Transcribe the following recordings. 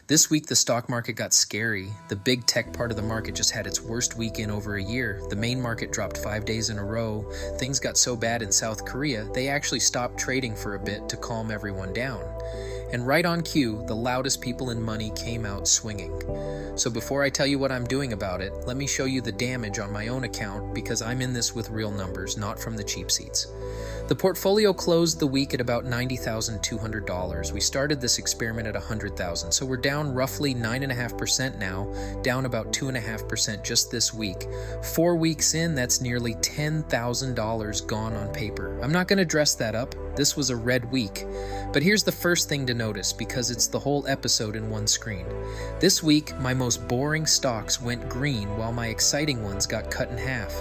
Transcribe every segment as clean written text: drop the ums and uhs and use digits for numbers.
This week, the stock market got scary. The big tech part of the market just had its worst week in over a year. The main market dropped 5 days in a row. Things got so bad in South Korea, they actually stopped trading for a bit to calm everyone down. And right on cue, the loudest people in money came out swinging. So before I tell you what I'm doing about it, let me show you the damage on my own account because I'm in this with real numbers, not from the cheap seats. The portfolio closed the week at about $90,200. We started this experiment at $100,000, so we're down roughly 9.5% now, down about 2.5% just this week. 4 weeks in, that's nearly $10,000 gone on paper. I'm not going to dress that up. This was a red week. But here's the first thing to notice because it's the whole episode in one screen. This week, my most boring stocks went green while my exciting ones got cut in half.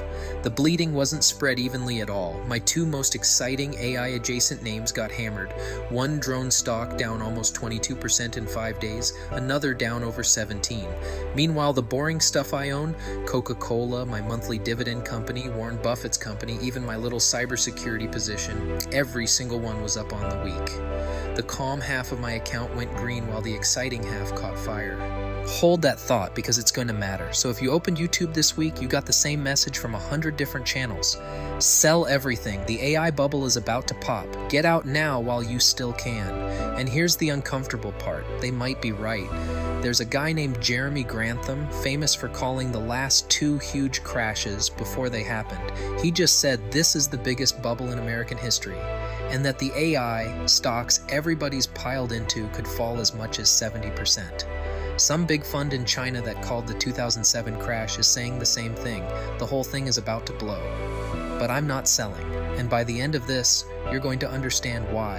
The bleeding wasn't spread evenly at all. My two most exciting AI-adjacent names got hammered. One drone stock down almost 22% in 5 days, another down over 17. Meanwhile, the boring stuff I own, Coca-Cola, my monthly dividend company, Warren Buffett's company, even my little cybersecurity position, every single one was up on the week. The calm half of my account went green while the exciting half caught fire. Hold that thought because it's going to matter. So if you opened YouTube this week, you got the same message from 100 different channels. Sell everything. The AI bubble is about to pop. Get out now while you still can. And here's the uncomfortable part. They might be right. There's a guy named Jeremy Grantham, famous for calling the last 2 huge crashes before they happened. He just said this is the biggest bubble in American history, and that the AI stocks everybody's piled into could fall as much as 70%. Some big fund in China that called the 2007 crash is saying the same thing. The whole thing is about to blow. But I'm not selling, and by the end of this, you're going to understand why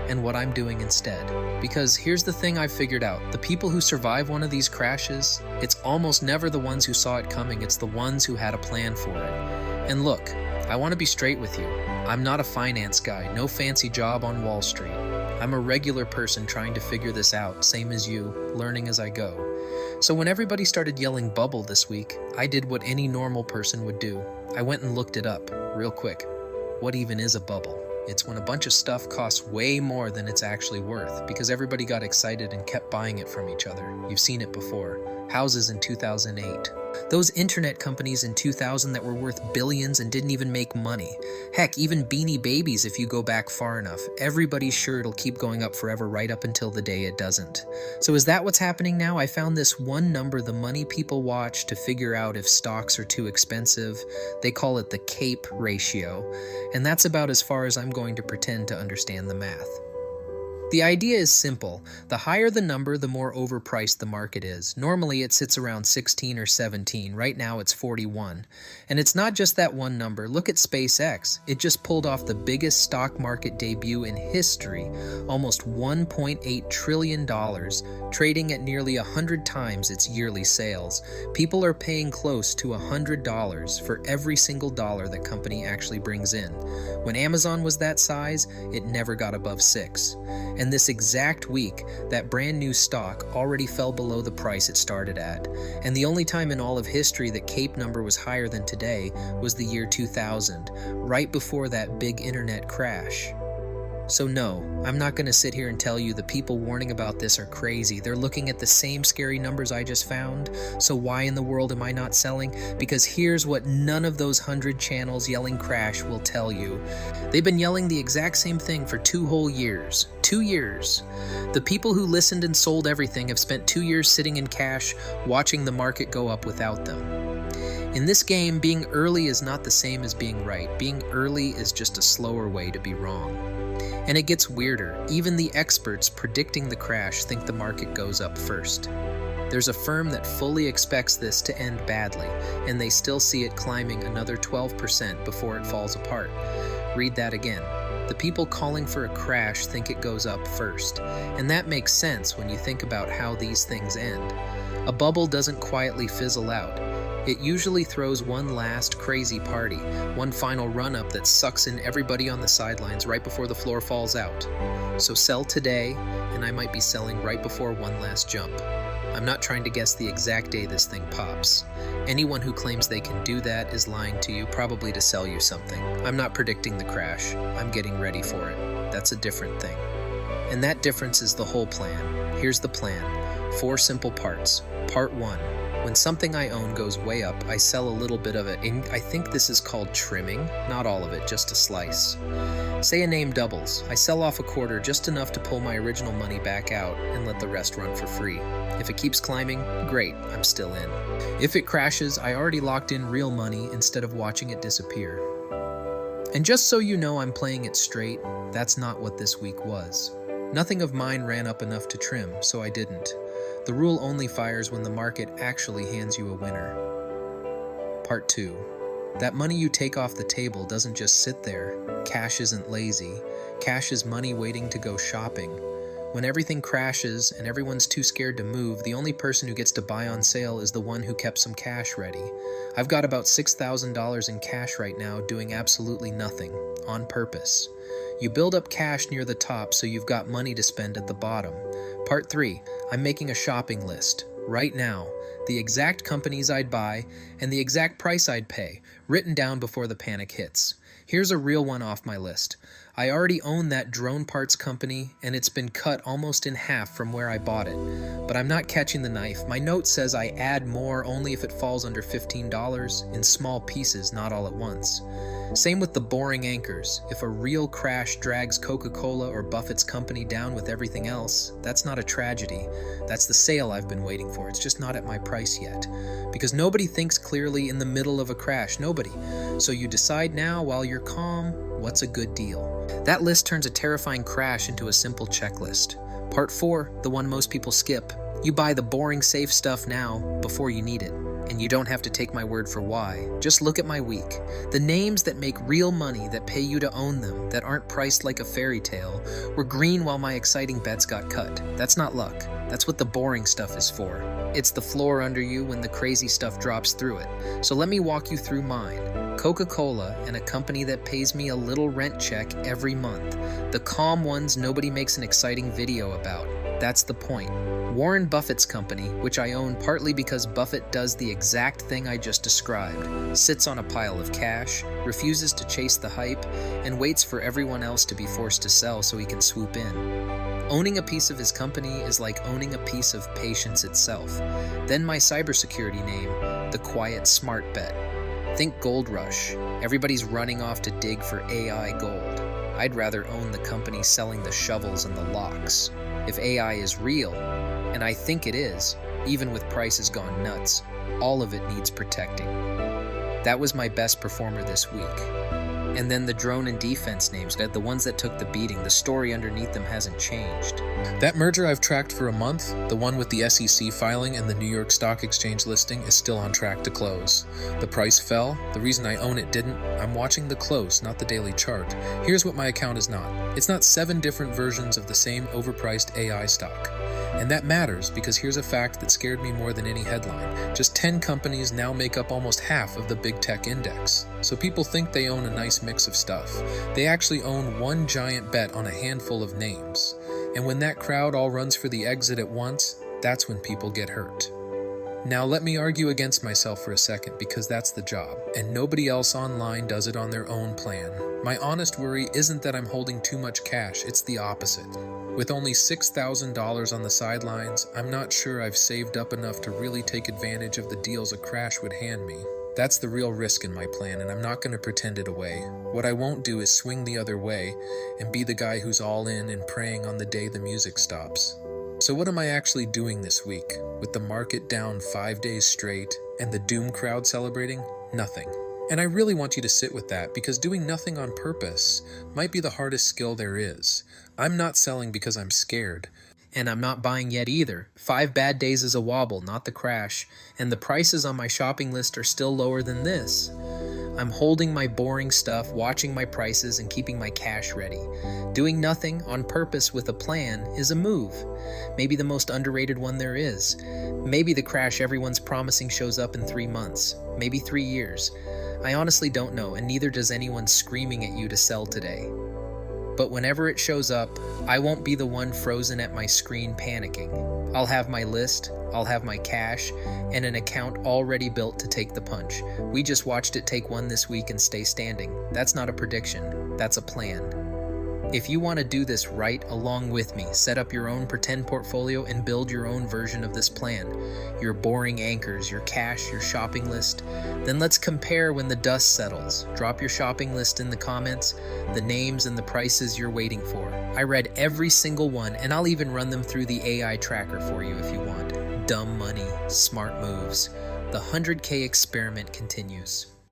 and what I'm doing instead. Because here's the thing I've figured out. The people who survive one of these crashes, it's almost never the ones who saw it coming, it's the ones who had a plan for it. And look, I want to be straight with you. I'm not a finance guy, no fancy job on Wall Street. I'm a regular person trying to figure this out, same as you, learning as I go. So when everybody started yelling bubble this week, I did what any normal person would do. I went and looked it up, real quick. What even is a bubble? It's when a bunch of stuff costs way more than it's actually worth because everybody got excited and kept buying it from each other. You've seen it before. Houses in 2008. Those internet companies in 2000 that were worth billions and didn't even make money. Heck, even Beanie Babies if you go back far enough. Everybody's sure it'll keep going up forever right up until the day it doesn't. So is that what's happening now? I found this one number the money people watch to figure out if stocks are too expensive. They call it the CAPE ratio. And that's about as far as I'm going to pretend to understand the math. The idea is simple. The higher the number, the more overpriced the market is. Normally it sits around 16 or 17. Right now it's 41. And it's not just that one number. Look at SpaceX. It just pulled off the biggest stock market debut in history. Almost $1.8 trillion, trading at nearly 100 times its yearly sales. People are paying close to $100 for every single dollar the company actually brings in. When Amazon was that size, it never got above 6. And this exact week, that brand new stock already fell below the price it started at. And the only time in all of history that CAPE number was higher than today was the year 2000, right before that big internet crash. So no, I'm not going to sit here and tell you the people warning about this are crazy. They're looking at the same scary numbers I just found. So why in the world am I not selling? Because here's what none of those 100 channels yelling crash will tell you. They've been yelling the exact same thing for 2 whole years. 2 years. The people who listened and sold everything have spent 2 years sitting in cash, watching the market go up without them. In this game, being early is not the same as being right. Being early is just a slower way to be wrong. And it gets weirder. Even the experts predicting the crash think the market goes up first. There's a firm that fully expects this to end badly, and they still see it climbing another 12% before it falls apart. Read that again. The people calling for a crash think it goes up first, and that makes sense when you think about how these things end. A bubble doesn't quietly fizzle out. It usually throws one last crazy party, one final run-up that sucks in everybody on the sidelines right before the floor falls out. So sell today, and I might be selling right before one last jump. I'm not trying to guess the exact day this thing pops. Anyone who claims they can do that is lying to you, probably to sell you something. I'm not predicting the crash. I'm getting ready for it. That's a different thing. And that difference is the whole plan. Here's the plan. 4 simple parts. Part 1. When something I own goes way up, I sell a little bit of it, and I think this is called trimming. Not all of it, just a slice. Say a name doubles. I sell off a quarter, just enough to pull my original money back out and let the rest run for free. If it keeps climbing, great, I'm still in. If it crashes, I already locked in real money instead of watching it disappear. And just so you know I'm playing it straight, that's not what this week was. Nothing of mine ran up enough to trim, so I didn't. The rule only fires when the market actually hands you a winner. Part 2. That money you take off the table doesn't just sit there. Cash isn't lazy. Cash is money waiting to go shopping. When everything crashes and everyone's too scared to move, the only person who gets to buy on sale is the one who kept some cash ready. I've got about $6,000 in cash right now doing absolutely nothing, on purpose. You build up cash near the top so you've got money to spend at the bottom. Part 3. I'm making a shopping list. Right now. The exact companies I'd buy and the exact price I'd pay, written down before the panic hits. Here's a real one off my list. I already own that drone parts company, and it's been cut almost in half from where I bought it. But I'm not catching the knife. My note says I add more only if it falls under $15, in small pieces, not all at once. Same with the boring anchors. If a real crash drags Coca-Cola or Buffett's company down with everything else, that's not a tragedy. That's the sale I've been waiting for. It's just not at my price yet. Because nobody thinks clearly in the middle of a crash. Nobody. So you decide now while you're calm, what's a good deal? That list turns a terrifying crash into a simple checklist. Part 4, the one most people skip. You buy the boring safe stuff now before you need it. And you don't have to take my word for why. Just look at my week. The names that make real money, that pay you to own them, that aren't priced like a fairy tale, were green while my exciting bets got cut. That's not luck. That's what the boring stuff is for. It's the floor under you when the crazy stuff drops through it. So let me walk you through mine. Coca-Cola and a company that pays me a little rent check every month. The calm ones nobody makes an exciting video about. That's the point. Warren Buffett's company, which I own partly because Buffett does the exact thing I just described, sits on a pile of cash, refuses to chase the hype, and waits for everyone else to be forced to sell so he can swoop in. Owning a piece of his company is like owning a piece of patience itself. Then my cybersecurity name, the quiet smart bet. Think gold rush. Everybody's running off to dig for AI gold. I'd rather own the company selling the shovels and the locks. If AI is real, and I think it is, even with prices gone nuts, all of it needs protecting. That was my best performer this week. And then the drone and defense names, the ones that took the beating, the story underneath them hasn't changed. That merger I've tracked for a month, the one with the SEC filing and the New York Stock Exchange listing, is still on track to close. The price fell. The reason I own it didn't. I'm watching the close, not the daily chart. Here's what my account is not. It's not 7 different versions of the same overpriced AI stock. And that matters because here's a fact that scared me more than any headline. Just 10 companies now make up almost half of the big tech index. So people think they own a nice mix of stuff. They actually own one giant bet on a handful of names. And when that crowd all runs for the exit at once, that's when people get hurt. Now let me argue against myself for a second because that's the job, and nobody else online does it on their own plan. My honest worry isn't that I'm holding too much cash, it's the opposite. With only $6,000 on the sidelines, I'm not sure I've saved up enough to really take advantage of the deals a crash would hand me. That's the real risk in my plan, and I'm not going to pretend it away. What I won't do is swing the other way and be the guy who's all in and praying on the day the music stops. So what am I actually doing this week, with the market down 5 days straight and the doom crowd celebrating? Nothing. And I really want you to sit with that, because doing nothing on purpose might be the hardest skill there is. I'm not selling because I'm scared. And I'm not buying yet either. 5 bad days is a wobble, not the crash. And the prices on my shopping list are still lower than this. I'm holding my boring stuff, watching my prices, and keeping my cash ready. Doing nothing on purpose with a plan is a move. Maybe the most underrated one there is. Maybe the crash everyone's promising shows up in 3 months. Maybe 3 years. I honestly don't know, and neither does anyone screaming at you to sell today. But whenever it shows up, I won't be the one frozen at my screen panicking. I'll have my list, I'll have my cash, and an account already built to take the punch. We just watched it take one this week and stay standing. That's not a prediction, that's a plan. If you want to do this right along with me, set up your own pretend portfolio and build your own version of this plan. Your boring anchors, your cash, your shopping list. Then let's compare when the dust settles. Drop your shopping list in the comments, the names and the prices you're waiting for. I read every single one, and I'll even run them through the AI tracker for you if you want. Dumb money, smart moves. The 100K experiment continues.